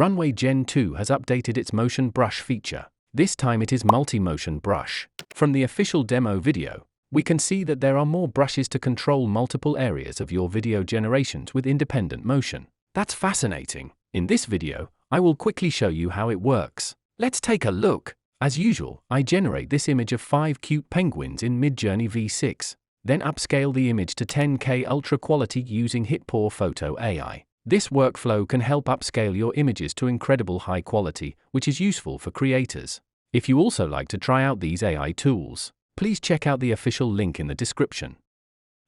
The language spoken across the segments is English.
Runway Gen-2 has updated its motion brush feature. This time it is multi-motion brush. From the official demo video, we can see that there are more brushes to control multiple areas of your video generations with independent motion. That's fascinating. In this video, I will quickly show you how it works. Let's take a look. As usual, I generate this image of 5 cute penguins in Midjourney V6, then upscale the image to 10K ultra quality using Hitpour Photo AI. This workflow can help upscale your images to incredible high quality, which is useful for creators. If you also like to try out these AI tools, please check out the official link in the description.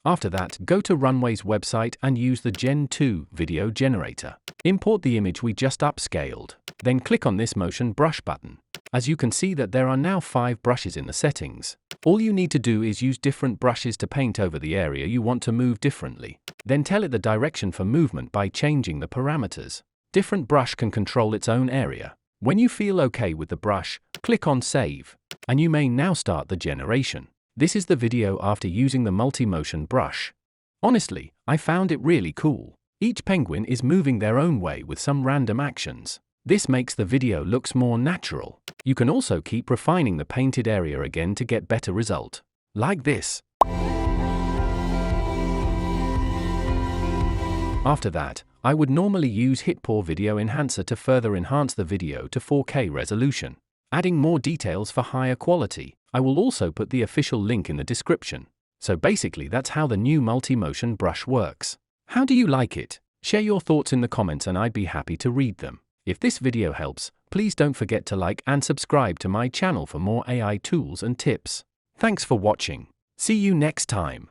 After that, go to Runway's website and use the Gen-2 video generator. Import the image we just upscaled. Then click on this motion brush button. As you can see that there are now 5 brushes in the settings. All you need to do is use different brushes to paint over the area you want to move differently. Then tell it the direction for movement by changing the parameters. Different brush can control its own area. When you feel okay with the brush, click on Save. And you may now start the generation. This is the video after using the multi-motion brush. Honestly, I found it really cool. Each penguin is moving their own way with some random actions. This makes the video looks more natural. You can also keep refining the painted area again to get better result. Like this. After that, I would normally use Hitpour Video Enhancer to further enhance the video to 4K resolution, adding more details for higher quality. I will also put the official link in the description. So basically that's how the new multi-motion brush works. How do you like it? Share your thoughts in the comments and I'd be happy to read them. If this video helps, please don't forget to like and subscribe to my channel for more AI tools and tips. Thanks for watching. See you next time.